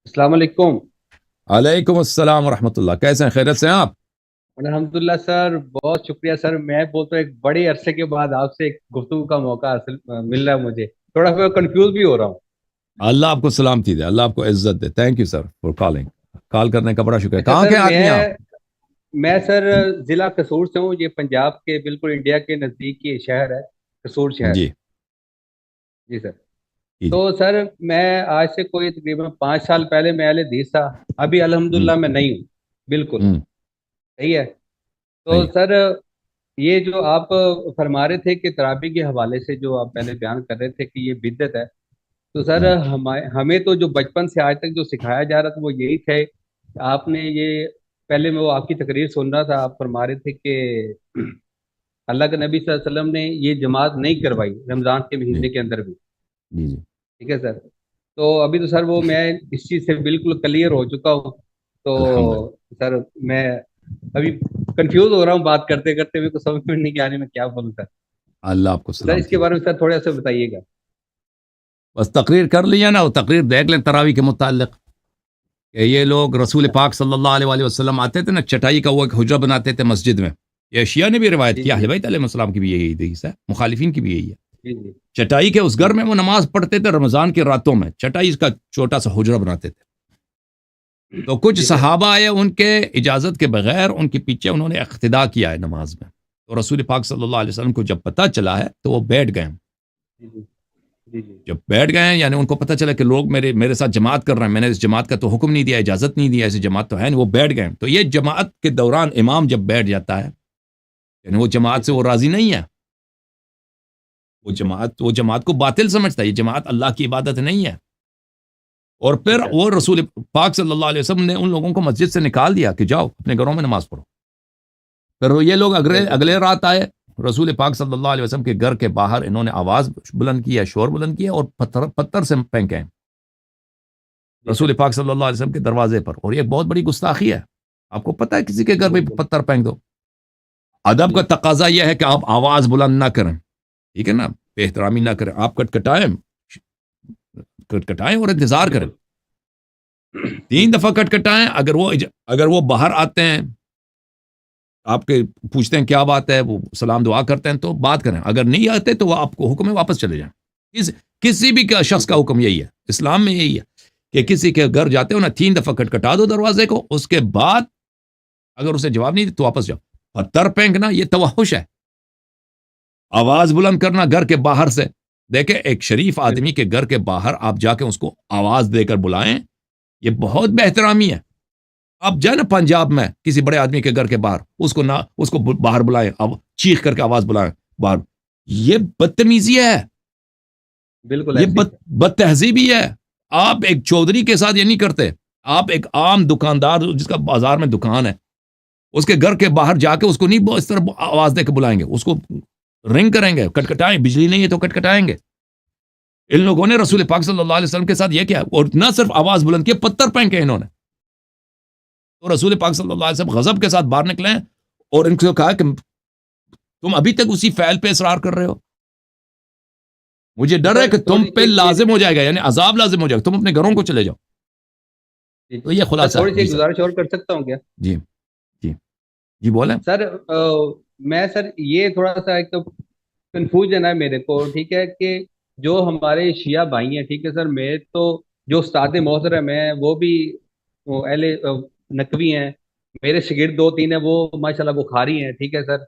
السلام علیکم۔ علیکم السلام ورحمۃ اللہ، کیسے ہیں؟ خیریت سے ہیں آپ؟ الحمدللہ سر، بہت شکریہ سر۔ میں بولتا ہوں ایک بڑے عرصے کے بعد آپ سے ایک گفتگو کا موقع حاصل مل رہا ہے مجھے، تھوڑا سا کنفیوز بھی ہو رہا ہوں۔ اللہ آپ کو سلامتی دے، اللہ آپ کو عزت دے۔ Thank you sir for calling, call کرنے کا بڑا شکریہ۔ اچھا کہاں سر، کے آدمی ہیں آپ؟ میں سر ضلع قصور سے ہوں، یہ پنجاب کے بالکل انڈیا کے نزدیک یہ شہر ہے، قصور شہر۔ جی جی سر۔ جی تو جی۔ سر میں آج سے کوئی تقریباً 5 سال پہلے میں اہل حدیث تھا، ابھی ہوں الحمدللہ میں نہیں ہوں، بالکل ہوں صحیح ہے۔ تو صحیح۔ سر یہ جو آپ فرما رہے تھے کہ تراویح کے حوالے سے جو آپ پہلے بیان کر رہے تھے کہ یہ بدعت ہے، تو سر ہوں ہمیں تو جو بچپن سے آج تک جو سکھایا جا رہا تھا وہ یہی تھے۔ آپ نے یہ پہلے میں وہ آپ کی تقریر سن رہا تھا، آپ فرما رہے تھے کہ اللہ کے نبی صلی اللہ علیہ وسلم نے یہ جماعت نہیں کروائی رمضان کے جی مہینے کے اندر بھی، جی جی۔ ٹھیک ہے سر۔ تو ابھی تو سر وہ میں اس چیز سے بالکل کلیئر ہو چکا ہوں، تو الحمد للہ۔ سر میں ابھی کنفیوز ہو رہا ہوں، بات کرتے کرتے میرے کو سمجھ میں نہیں آ رہی میں کیا بولوں سر۔ اللہ آپ کو سر اس سلامتی کے دے۔ بارے میں سر تھوڑا سا بتائیے گا۔ بس تقریر کر لیا نا، وہ تقریر دیکھ لیں تراوی کے متعلق کہ یہ لوگ رسول پاک صلی اللہ علیہ وآلہ وسلم آتے تھے نا، چٹائی کا وہ ایک حجرہ بناتے تھے مسجد میں۔ یہ شیعہ نے بھی روایت جی کیا، جی اہل بیت علیہ السلام کی بھی یہی حدیث ہے، مخالفین کی بھی یہی ہے۔ جی جی چٹائی کے اس گھر میں وہ نماز پڑھتے تھے رمضان کی راتوں میں، چٹائی کا چھوٹا سا حجرہ بناتے تھے۔ تو کچھ جی سر۔ صحابہ آئے ان کے اجازت کے بغیر، ان کے پیچھے انہوں نے اقتدا کیا ہے نماز میں، تو رسول پاک صلی اللہ علیہ وسلم کو جب پتہ چلا ہے تو وہ بیٹھ گئے۔ جی جی جی جی جب بیٹھ گئے ہیں یعنی ان کو پتہ چلا کہ لوگ میرے ساتھ جماعت کر رہے ہیں، میں نے اس جماعت کا تو حکم نہیں دیا، اجازت نہیں دیا، ایسی جماعت تو ہے نہیں، وہ بیٹھ گئے ہیں۔ تو یہ جماعت کے دوران امام جب بیٹھ جاتا ہے یعنی وہ جی جماعت سے سر۔ وہ راضی نہیں ہے، وہ جی سر۔ جماعت کو باطل سمجھتا ہے، یہ جماعت اللہ کی عبادت نہیں ہے۔ اور جی پھر سر۔ وہ رسول پاک صلی اللہ علیہ وسلم نے ان لوگوں کو مسجد سے نکال دیا کہ جاؤ اپنے گھروں میں نماز پڑھو۔ پھر یہ لوگ بالکل اگلے رات آئے، رسول پاک صلی اللہ علیہ وسلم کے گھر کے باہر انہوں نے آواز بلند کی ہے، شور بلند کیا اور پتھر سے پھینکے ہیں جی سر۔ رسول پاک صلی اللہ علیہ وسلم کے دروازے پر، اور یہ بہت بڑی گستاخی ہے۔ آپ کو پتہ ہے کسی کے گھر میں بالکل پتھر پھینک دو، ادب کا جی تقاضا یہ ہے کہ آپ آواز بلند نہ کریں، ٹھیک ہے نا، بے احترامی نہ کریں، آپ کٹکٹائیں اور انتظار کریں، بالکل جی 3 دفعہ کٹکٹائیں۔ اگر وہ باہر آتے ہیں، آپ کے پوچھتے ہیں کیا بات ہے، وہ سلام دعا کرتے ہیں تو بات کریں، اگر نہیں آتے تو وہ آپ کو حکم ہے واپس چلے جائیں۔ کسی بھی جی شخص سر۔ کا حکم یہی ہے، اسلام میں یہی ہے کہ کسی کے گھر جاتے ہو نا، 3 دفعہ کٹکھٹا دو دروازے کو، اس کے بعد اگر اسے جواب نہیں دے تو واپس جاؤ۔ پتھر پھینکنا یہ توحش ہے، آواز بلند کرنا گھر کے باہر سے، دیکھیں ایک شریف آدمی کے گھر کے باہر آپ جا کے اس کو آواز دے کر بلائیں، یہ بہت بہترامی ہے۔ آپ جائیں نا پنجاب میں کسی بڑے آدمی کے گھر کے باہر، اس کو باہر بلائیں، اب چیخ کر کے آواز بلائیں باہر، یہ بدتمیزی ہے، بالکل یہ ایسے ہی ہے۔ بد تہذیبی ہے۔ آپ ایک چودھری کے ساتھ یہ نہیں کرتے، آپ ایک عام دکاندار جس کا بازار میں دکان ہے، اس کے گھر کے باہر جا کے اس کو نہیں اس طرح آواز دے کے بلائیں گے، اس کو رنگ کریں گے، کٹکھٹائیں، بجلی نہیں ہے تو کٹکھٹائیں گے۔ ان لوگوں نے جی رسول پاک صلی اللہ علیہ وسلم کے ساتھ یہ کیا، اور نہ صرف آواز بلند کی، پتھر پھینکے انہوں نے۔ تو رسول پاک صلی اللہ علیہ وسلم غضب کے ساتھ باہر نکلے اور ان کو کہا کہ تم ابھی تک اسی فعل پہ اصرار کر رہے ہو، مجھے تو ڈر ہے سر کہ تم تھوڑی پہ سی لازم ہو جائے گا، یعنی عذاب لازم ہو جائے گا، تم اپنے گھروں کو چلے جاؤ۔ جی تو یہ سر، خلاصہ تھوڑی ہے سی جی ایک سر۔ گزارش اور کر سکتا ہوں کیا؟ جی جی جی بولیں۔ سر میں سر یہ تھوڑا سا ایک تو کنفیوژن ہے میرے کو، ٹھیک ہے، کہ جو ہمارے شیعہ بھائی ہیں، ٹھیک ہے سر، میں تو جو استاد محترم ہیں وہ بھی وہ اہل نقوی ہیں، میرے شاگرد 2 3 ہیں وہ ماشاءاللہ بخاری ہیں، ٹھیک ہے سر۔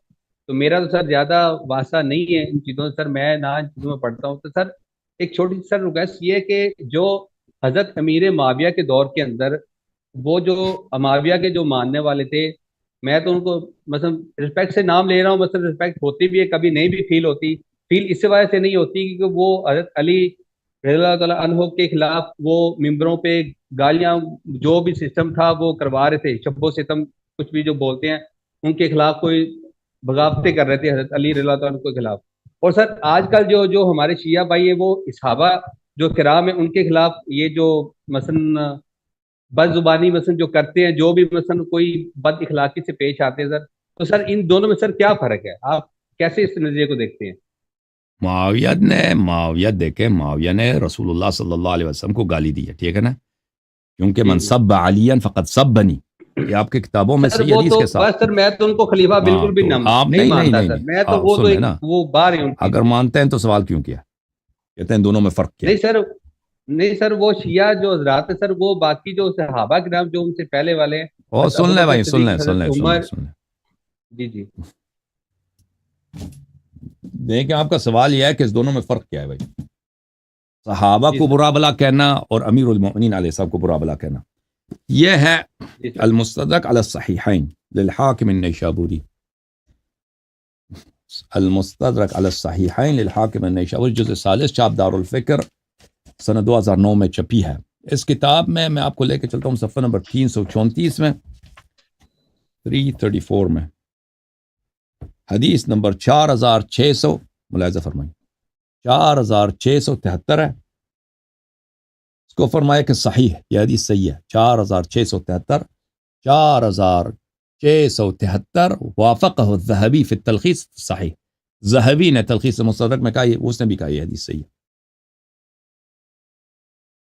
تو میرا تو سر زیادہ واسطہ نہیں ہے ان چیزوں سے سر، میں نہ ان چیزوں میں پڑھتا ہوں۔ تو سر ایک چھوٹی سی سر ریکویسٹ یہ ہے کہ جو حضرت امیر معاویہ کے دور کے اندر وہ جو معاویہ کے جو ماننے والے تھے، میں تو ان کو مثلا رسپیکٹ سے نام لے رہا ہوں، مثلا رسپیکٹ ہوتی بھی ہے، کبھی نہیں بھی فیل ہوتی، فیل اس وجہ سے نہیں ہوتی کیونکہ وہ حضرت علی رضی اللہ تعالیٰ عنہ کے خلاف وہ ممبروں پہ گالیاں جو بھی سسٹم تھا وہ کروا رہے تھے، شب و ستم کچھ بھی جو بولتے ہیں ان کے خلاف کوئی بغاوتیں کر رہے تھے حضرت علی رضی اللہ تعالیٰ عنہ کے خلاف۔ اور سر آج کل جو ہمارے شیعہ بھائی ہیں وہ صحابہ جو کرام ہیں ان کے خلاف یہ جو مثلا بد زبانی مثلا جو کرتے ہیں، جو بھی مثلا کوئی بد اخلاقی سے پیش آتے ہیں سر، تو سر ان دونوں میں سر کیا فرق ہے؟ آپ کیسے اس نظریے کو دیکھتے ہیں؟ معاویہ دیکھے، معاویہ نے رسول اللہ صلی اللہ علیہ وسلم کو گالی دی ہے، ٹھیک ہے نا، کیونکہ جی من جی سب علی فقط سبنی، یہ آپ کی کتابوں میں سر صحیح وہ حدیث تو کے ساتھ. بس سر میں تو ان کو خلیفہ بالکل بھی تو آپ نہیں نہیں نہیں مانتا نہیں سر، نہیں میں تو آپ وہ سن تو لیں ایک نا، وہ بار ہے ان کی. اگر مانتے ہیں تو سوال کیوں کیا؟ کہتے ہیں دونوں میں فرق کیا نہیں ہے. سر، نہیں سر، وہ شیعہ جو حضرات ہیں سر، وہ باقی جو صحابہ کرام جو ان سے پہلے والے ہیں، اور حضرت سن لیں ابوبکر بھائی، سن صدیق، لیں سن حضرت لیں سن لیں عمر. سن لیں. جی جی دیکھیں آپ کا سوال یہ ہے کہ اس دونوں میں فرق کیا ہے بھائی. صحابہ جی کو سر برا بلا کہنا اور امیر المؤمنین علیہ السلام کو برا بلا کہنا، یہ ہے جی سر المستدرک علی الصحیحین للحاکم النیشابوری. المستدرک علی الصحیحین للحاکم النیشابوری، جزء ثالث، چاپ دار الفکر، سنہ 2009 میں چھپی ہے. اس کتاب میں میں آپ کو لے کے چلتا ہوں صفحہ نمبر 334 میں، 334 میں حدیث نمبر 4600 ملاحظہ فرمائیں، 4673 ہے. اس کو فرمایا کہ صحیح ہے، یہ حدیث صحیح ہے. 4673، 4673 وافقہ الذہبی فی التلخیص صحیح. ذہبی نے تلخیص مستدرک میں کہا، اس نے بھی کہا یہ حدیث صحیح ہے.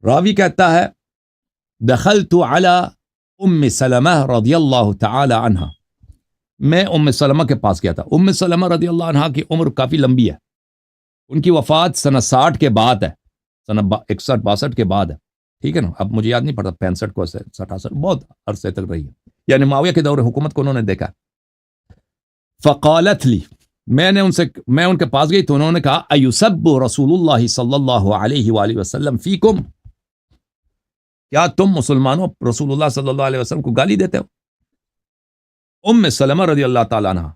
راوی کہتا ہے دخلت علی ام سلمہ رضی اللہ تعالی عنہ، میں ام سلمہ کے پاس گیا تھا. ام سلمہ رضی اللہ عنہ کی عمر کافی لمبی ہے، ان کی وفات سنہ 60 کے بعد ہے، سنہ 61-62 کے بعد ہے. ٹھیک ہے نا، اب مجھے یاد نہیں پڑتا 65 کو 67، بہت عرصے تک رہی ہے، یعنی معاویہ کے دور حکومت کو انہوں نے دیکھا. فقالت لی، میں ان کے پاس گئی تو انہوں نے کہا ایسب رسول اللہ صلی اللہ علیہ وآلہ وسلم فیکم، کیا تم مسلمانوں رسول اللہ صلی اللہ علیہ وسلم کو گالی دیتے ہو؟ ام سلمہ رضی اللہ تعالیٰ عنہ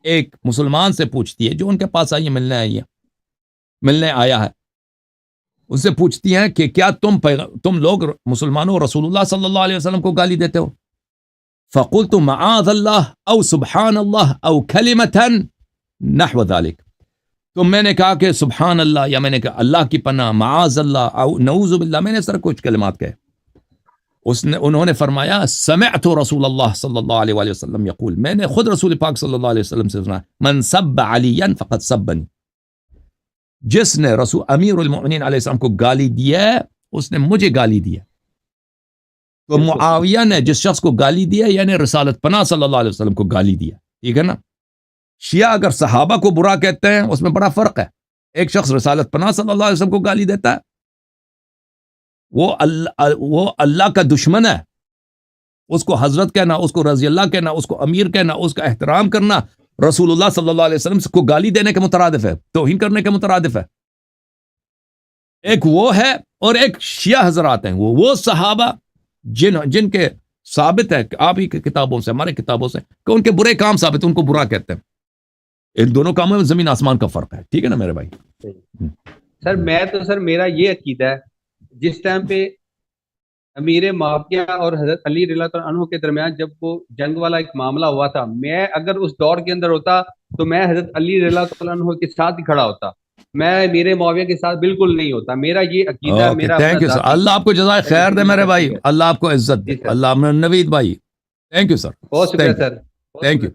ایک مسلمان سے پوچھتی ہے جو ان کے پاس ملنے آیا ہے، ان سے پوچھتی ہیں کہ کیا تم لوگ مسلمانوں رسول اللہ صلی اللہ علیہ وسلم کو گالی دیتے ہو؟ فقلت معاذ اللہ او سبحان اللہ او کلمۃ نحو ذلك، تو میں نے کہا کہ سبحان اللہ، یا میں نے کہا اللہ کی پناہ، معاذ اللہ او نعوذ باللہ، میں نے سر کچھ کلمات کہے. انہوں نے فرمایا سمعت رسول اللہ صلی اللہ علیہ وآلہ وسلم یقول، میں نے خود رسول پاک صلی اللہ علیہ وسلم سے سنا، من سب علیا فقد سبنی، جس نے رسول امیر المؤمنین علیہ السلام کو گالی دیا اس نے مجھے گالی دیا. تو معاویہ نے جس شخص کو گالی دیا یعنی رسالت پناہ صلی اللہ علیہ وسلم کو گالی دیا. ٹھیک ہے نا. شیعہ اگر صحابہ کو برا کہتے ہیں اس میں بڑا فرق ہے. ایک شخص رسالت پناہ صلی اللہ علیہ وسلم کو گالی دیتا ہے، وہ اللہ کا دشمن ہے، اس کو حضرت کہنا، اس کو رضی اللہ کہنا، اس کو امیر کہنا، اس کا احترام کرنا رسول اللہ صلی اللہ علیہ وسلم کو گالی دینے کے مترادف ہے، توہین کرنے کے مترادف ہے. ایک وہ ہے اور ایک شیعہ حضرات ہیں، وہ صحابہ جن کے ثابت ہے آپ ہی کی کتابوں سے، ہمارے کتابوں سے، کہ ان کے برے کام ثابت، ان کو برا کہتے ہیں. ان دونوں کاموں میں زمین آسمان کا فرق ہے. ٹھیک ہے نا میرے بھائی. سر میرا یہ عقیدہ ہے، جس ٹائم پہ امیر معاویہ اور حضرت علی رضی اللہ عنہ کے درمیان جب وہ جنگ والا ایک معاملہ ہوا تھا، میں اگر اس دور کے اندر ہوتا تو میں حضرت علی رضی اللہ عنہ کے ساتھ ہی کھڑا ہوتا، میں امیر معاویہ کے ساتھ بالکل نہیں ہوتا. میرا یہ عقیدہ، میرا اپنا تھینک یو سر، ذاتی اللہ آپ کو جزائے خیر دے میرے بھائی، اللہ آپ کو عزت دے. جی سر، اللہ نوید بھائی، تھینک یو سر، بہت شکریہ سر، تھینک یو.